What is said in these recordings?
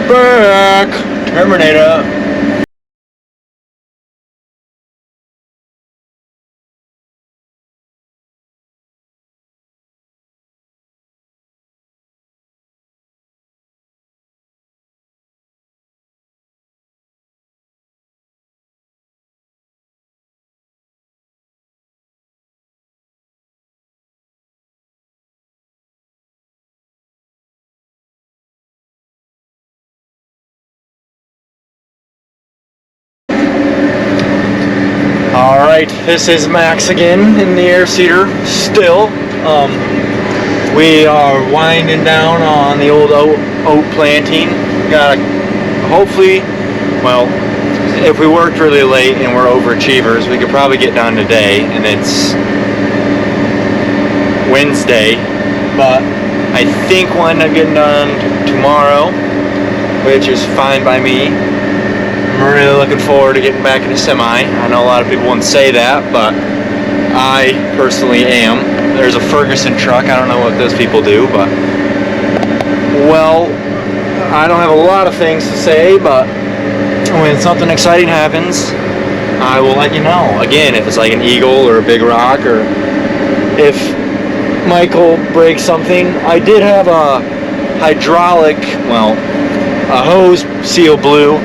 back. Terminator. Alright, this is Max again in the air seeder still. We are winding down on the old oat planting. Got hopefully, well, if we worked really late and we're overachievers, we could probably get done today, and it's Wednesday, but I think we'll end up getting done tomorrow, which is fine by me. I'm really looking forward to getting back in a semi. I know a lot of people wouldn't say that, but I personally am. There's a Ferguson truck. I don't know what those people do, but well, I don't have a lot of things to say, but when something exciting happens, I will let you know. Again, if it's like an eagle or a big rock, or if Michael breaks something. I did have a hydraulic, well, a hose seal blew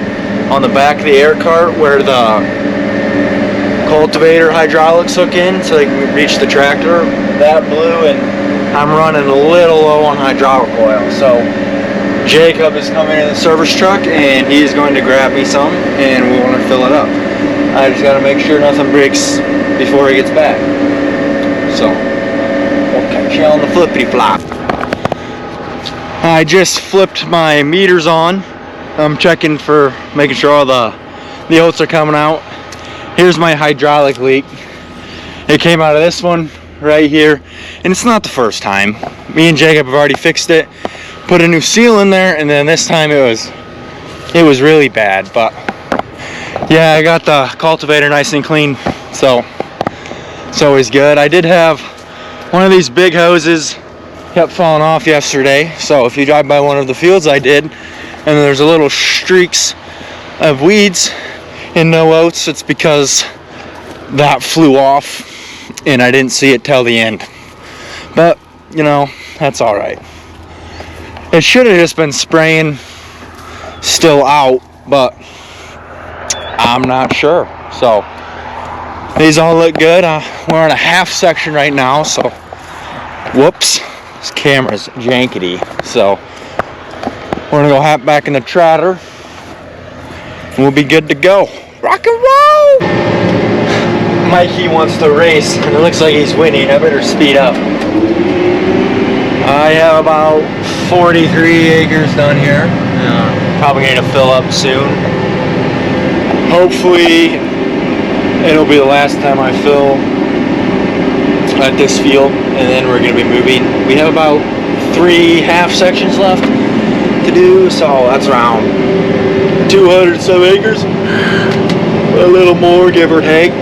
on the back of the air cart where the cultivator hydraulics hook in so they can reach the tractor. That blew, and I'm running a little low on hydraulic oil. So Jacob is coming in the service truck and he's going to grab me some, and we want to fill it up. I just got to make sure nothing breaks before he gets back. So we'll catch you on the flippity flop. I just flipped my meters on. I'm checking for making sure all the oats are coming out. Here's my hydraulic leak. It came out of this one right here, and it's not the first time. Me and Jacob have already fixed it, put a new seal in there, and then this time it was really bad. But yeah, I got the cultivator nice and clean, so it's always good. I did have one of these big hoses kept falling off yesterday, so if you drive by one of the fields I did, and there's a little streaks of weeds in no oats, it's because that flew off and I didn't see it till the end. But you know, that's all right. It should have just been spraying still out, but I'm not sure. So these all look good. We're on a half section right now, so whoops, this camera's jankety. So we're gonna go hop back in the tractor and we'll be good to go. Rock and roll! Mikey wants to race and it looks like he's winning. I better speed up. I have about 43 acres done here. Probably going to fill up soon. Hopefully it'll be the last time I fill at this field, and then we're going to be moving. We have about 3 half sections left to do, so that's around 200 some acres, a little more give or take.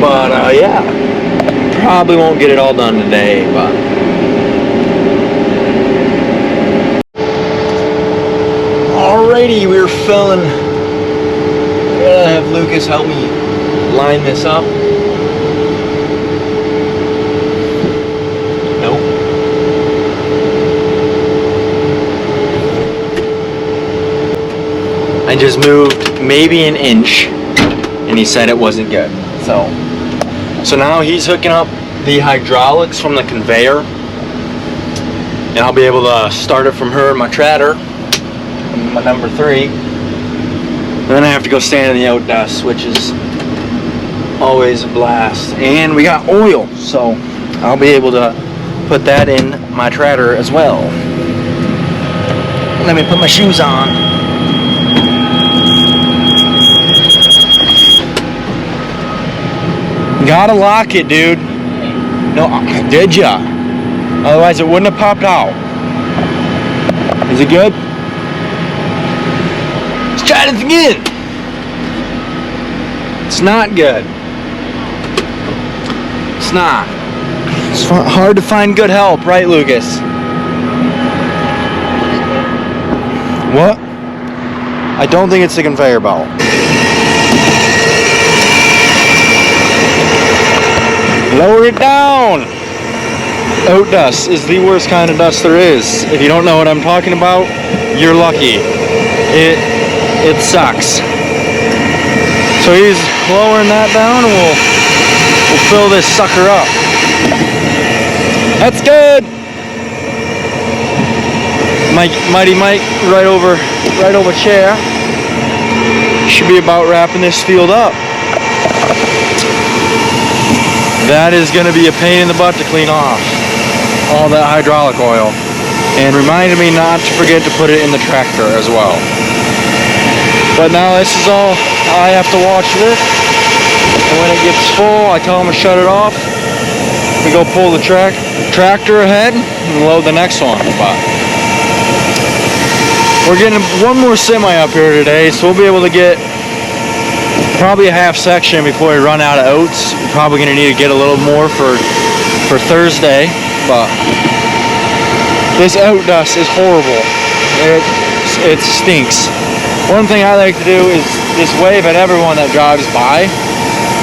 But yeah, probably won't get it all done today, but alrighty, we're filling. I'm gonna have Lucas help me line this up. I just moved maybe an inch and he said it wasn't good. So now he's hooking up the hydraulics from the conveyor, and I'll be able to start it from her in my tractor, my number 3. And then I have to go stand in the oat dust, which is always a blast. And we got oil, so I'll be able to put that in my tractor as well. Let me put my shoes on. Gotta lock it, dude. No, did ya? Otherwise it wouldn't have popped out. Is it good? Let's try this again. It's not good. It's not. It's hard to find good help, right, Lucas? What? I don't think it's the conveyor belt. Lower it down! Oat dust is the worst kind of dust there is. If you don't know what I'm talking about, you're lucky. It sucks. So he's lowering that down and we'll fill this sucker up. That's good! Mighty Mike right over chair. Should be about wrapping this field up. That is going to be a pain in the butt to clean off. All that hydraulic oil. And reminded me not to forget to put it in the tractor as well. But now this is all I have to watch this. And when it gets full, I tell them to shut it off. We go pull the tractor ahead and load the next one. But we're getting one more semi up here today, so we'll be able to get probably a half section before we run out of oats. We're probably going to need to get a little more for Thursday, but this oat dust is horrible. It stinks. One thing I like to do is just wave at everyone that drives by.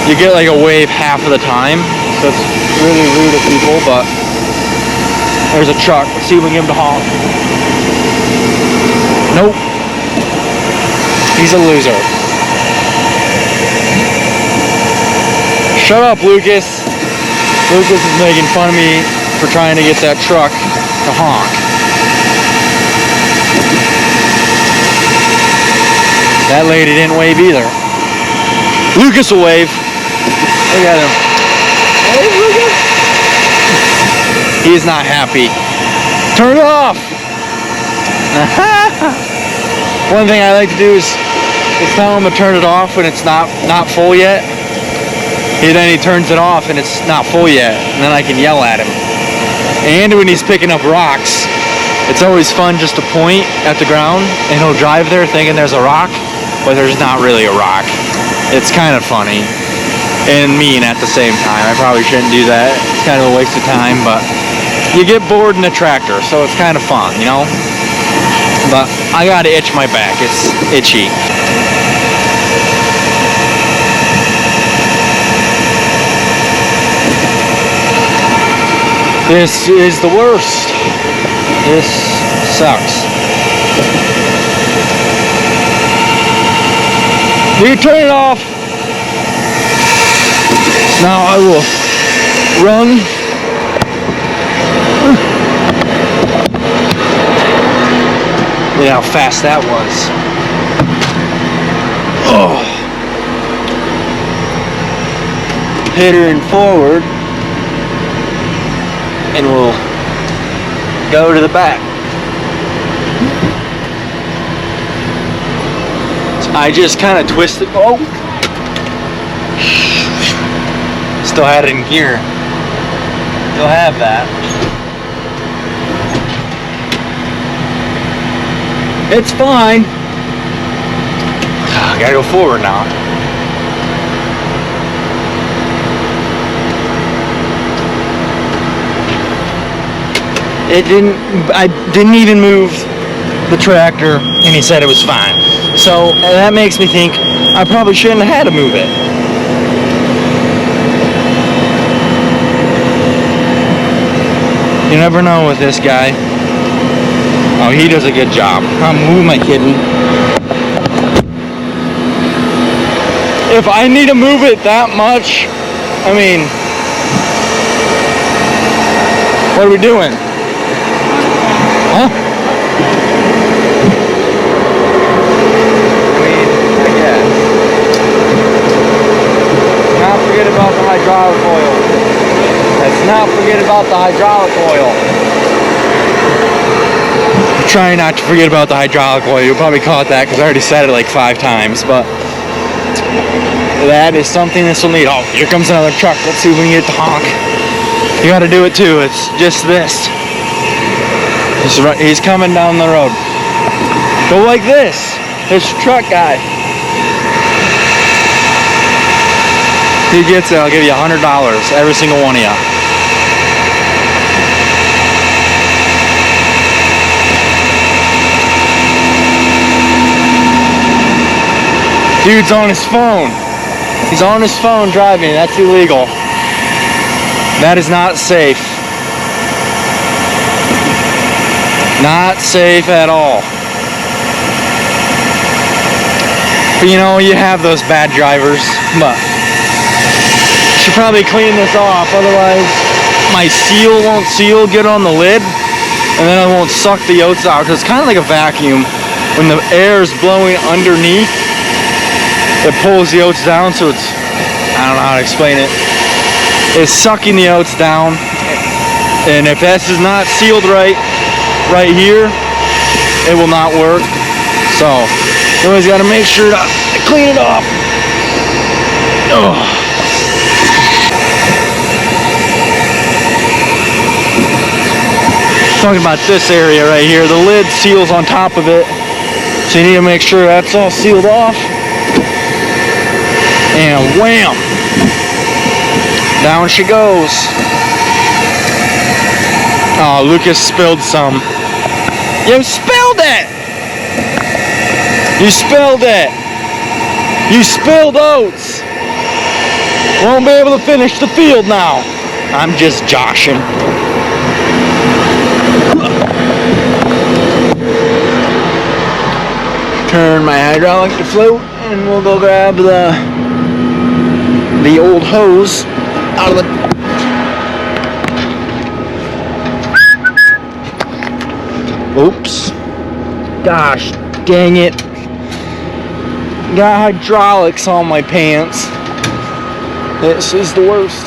You get like a wave half of the time, so it's really rude to people, but there's a truck. Let's see if we can give him a honk. Nope. He's a loser. Shut up, Lucas. Lucas is making fun of me for trying to get that truck to honk. That lady didn't wave either. Lucas will wave. Look at him. Hey, Lucas. He's not happy. Turn it off. One thing I like to do is tell him to turn it off when it's not full yet. Then he turns it off and it's not full yet, and then I can yell at him. And when he's picking up rocks, it's always fun just to point at the ground, and he'll drive there thinking there's a rock, but there's not really a rock. It's kind of funny and mean at the same time. I probably shouldn't do that. It's kind of a waste of time, but you get bored in the tractor, so it's kind of fun, you know? But I gotta itch my back. It's itchy. This is the worst. This sucks. You turn it off. Now I will run. Look how fast that was. Oh. Hit her in forward. And we'll go to the back. So I just kind of twisted. Oh! Still had it in gear. Still have that. It's fine. I gotta go forward now. I didn't even move the tractor, and he said it was fine. So that makes me think I probably shouldn't have had to move it. You never know with this guy. Oh, he does a good job. Who am I kidding? If I need to move it that much, I mean, what are we doing? Huh? I mean, I guess. Not forget about the hydraulic oil. Let's not forget about the hydraulic oil. I'm trying not to forget about the hydraulic oil. You'll probably caught that because I already said it like 5 times, but that is something this will need. Oh, here comes another truck. Let's see if we can get the honk. You gotta do it too. It's just this. He's coming down the road. Go like this. This truck guy. If he gets it, I'll give you $100. Every single one of you. Dude's on his phone. He's on his phone driving. That's illegal. That is not safe. Not safe at all. But you know, you have those bad drivers. But should probably clean this off, otherwise my seal won't seal good on the lid, and then I won't suck the oats out, because it's kind of like a vacuum. When the air is blowing underneath, it pulls the oats down, so it's, I don't know how to explain it. It's sucking the oats down, and if this is not sealed right here, it will not work. So you always got to make sure to clean it off. Ugh. Talking about this area right here, the lid seals on top of it, so you need to make sure that's all sealed off. And wham, down she goes. Oh, Lucas spilled some. You spilled it! You spilled it! You spilled oats! Won't be able to finish the field now. I'm just joshing. Turn my hydraulic to float, and we'll go grab the old hose out of the. Oops. Gosh dang it. Got hydraulics on my pants. This is the worst.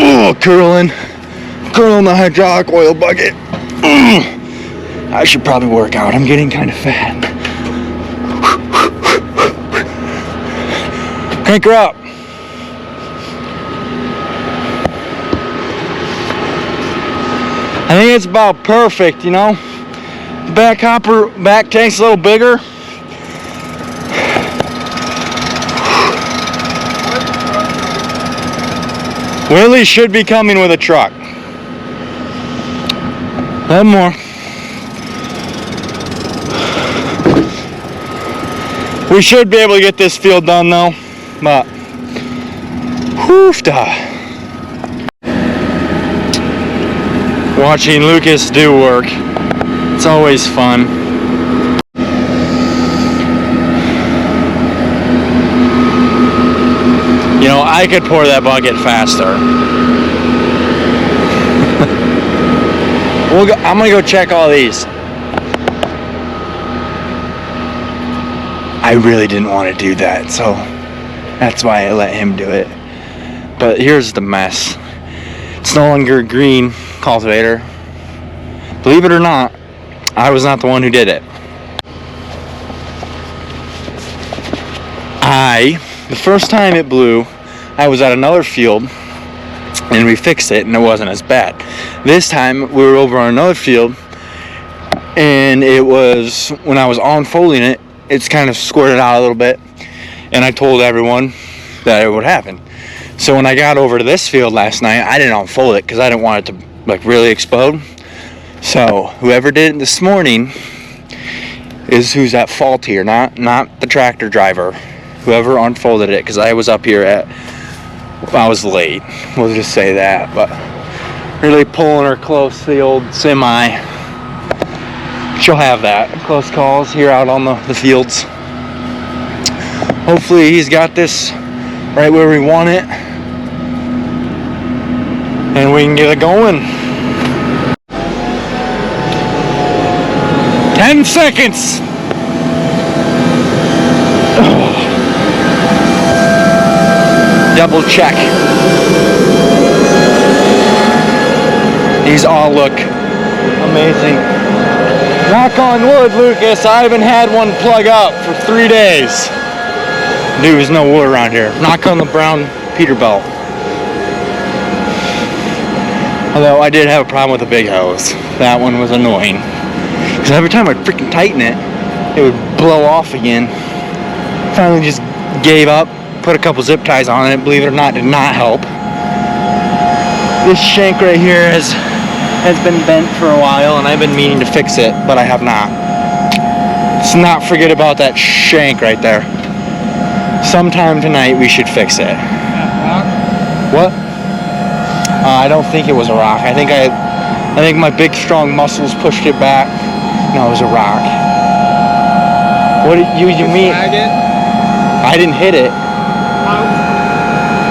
Oh, curling the hydraulic oil bucket. I should probably work out. I'm getting kind of fat. Crank her up. I think it's about perfect, you know. The back tank's a little bigger. Willie should be coming with a truck. One more. We should be able to get this field done though, but whoofda. Watching Lucas do work, it's always fun. You know, I could pour that bucket faster. I'm gonna go check all these. I really didn't want to do that, so that's why I let him do it. But here's the mess. It's no longer a green cultivator. Believe it or not, I was not the one who did it. The first time it blew, I was at another field and we fixed it and it wasn't as bad. This time we were over on another field and it was, when I was unfolding it, it's kind of squirted out a little bit, and I told everyone that it would happen. So when I got over to this field last night, I didn't unfold it because I didn't want it to like really explode. So whoever did it this morning is who's at fault here, not the tractor driver. Whoever unfolded it, because I was up here I was late. We'll just say that, but really pulling her close to the old semi. She'll have that. Close calls here out on the fields. Hopefully he's got this right where we want it, and we can get it going. 10 seconds. Double check. These all look amazing. Knock on wood, Lucas, I haven't had one plug up for 3 days. Dude, there's no wood around here. Knock on the brown Peterbilt. Although I did have a problem with the big hose. That one was annoying. Because every time I'd freaking tighten it, it would blow off again. Finally just gave up, put a couple zip ties on it. Believe it or not, did not help. This shank right here has been bent for a while, and I've been meaning to fix it, but I have not. Let's not forget about that shank right there. Sometime tonight we should fix it. What? I don't think it was a rock. I think my big strong muscles pushed it back. No, it was a rock. What did you mean? I didn't hit it.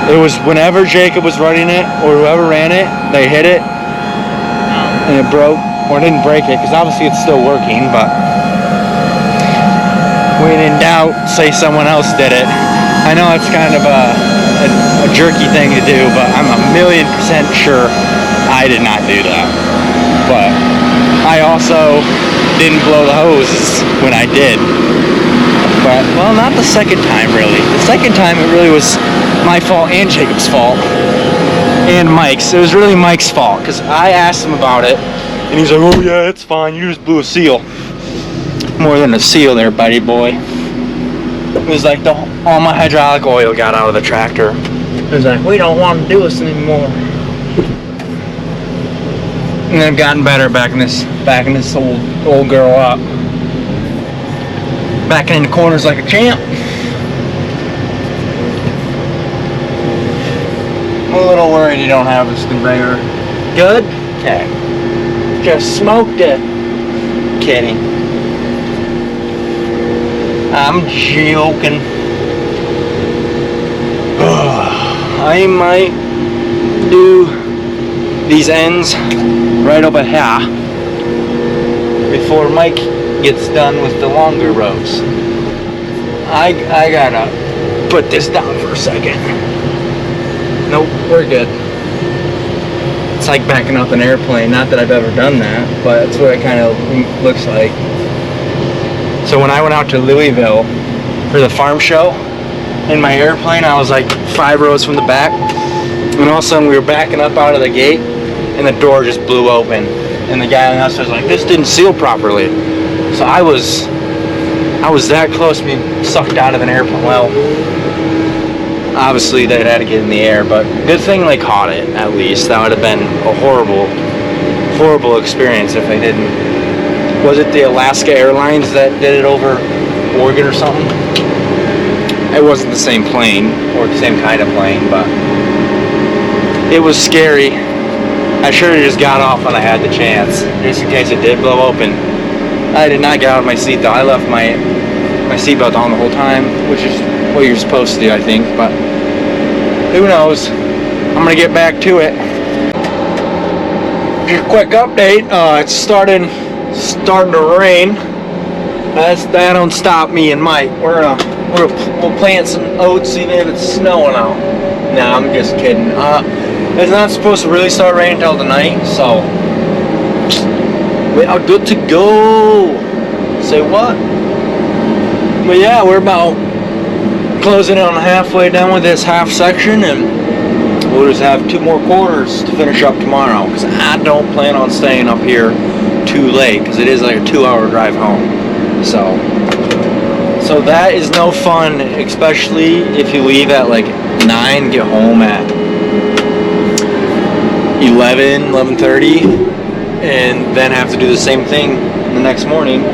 It was whenever Jacob was running it, or whoever ran it, they hit it, and it broke, or didn't break it, because obviously it's still working, but when in doubt, say someone else did it. I know it's kind of a jerky thing to do, but I'm 1,000,000% sure I did not do that. But I also didn't blow the hoses when I did. But, well, not the second time, really. The second time, it really was my fault and Jacob's fault. And Mike's. It was really Mike's fault, because I asked him about it, and he's like, oh, yeah, it's fine. You just blew a seal. More than a seal there, buddy boy. It was like all my hydraulic oil got out of the tractor. It was like, we don't want to do this anymore. And I've gotten better backing this old girl up. Backing in the corners like a champ. I'm a little worried you don't have this conveyor. Good? Okay. Just smoked it. Kidding. I'm joking. I might do these ends right over here before Mike gets done with the longer rows. I gotta put this down for a second. Nope, we're good. It's like backing up an airplane. Not that I've ever done that, but that's what it kind of looks like. So when I went out to Louisville for the farm show, in my airplane, I was like 5 rows from the back, and all of a sudden we were backing up out of the gate, and the door just blew open, and the guy on the outside was like, this didn't seal properly. So I was that close to being sucked out of an airplane. Well, obviously they had to get in the air, but good thing they caught it, at least. That would have been a horrible experience if they didn't. Was it the Alaska Airlines that did it over Oregon or something? It wasn't the same plane, or the same kind of plane, but it was scary. I should have just got off when I had the chance, just in case it did blow open. I did not get out of my seat though. I left my seatbelt on the whole time, which is what you're supposed to do, I think, but who knows. I'm gonna get back to it. Just a quick update. It's starting to rain. That don't stop me and Mike. We'll plant some oats even if it's snowing out. Nah, I'm just kidding. It's not supposed to really start raining until tonight, so we are good to go. Say what? But yeah, we're about closing on halfway done with this half section, and we'll just have 2 more quarters to finish up tomorrow, because I don't plan on staying up here too late, because it is like a 2-hour drive home. So that is no fun, especially if you leave at like 9, get home at 11:30, and then have to do the same thing the next morning.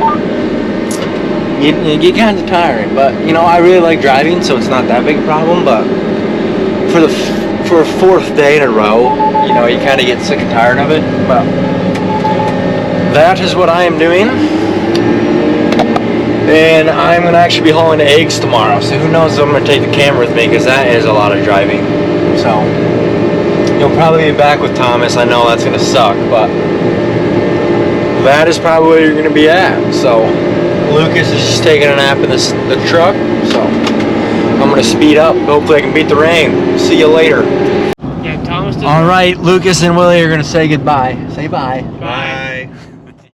You get kind of tiring, but you know, I really like driving, so it's not that big a problem. But for a 4th day in a row, you know, you kind of get sick and tired of it. But that is what I am doing. And I'm going to actually be hauling eggs tomorrow, so who knows if I'm going to take the camera with me, because that is a lot of driving. So, you'll probably be back with Thomas. I know that's going to suck, but that is probably where you're going to be at. So, Lucas is just taking a nap in the truck, so I'm going to speed up. Hopefully I can beat the rain. See you later. Yeah, Thomas. All right, Lucas and Willie are going to say goodbye. Say bye. Bye.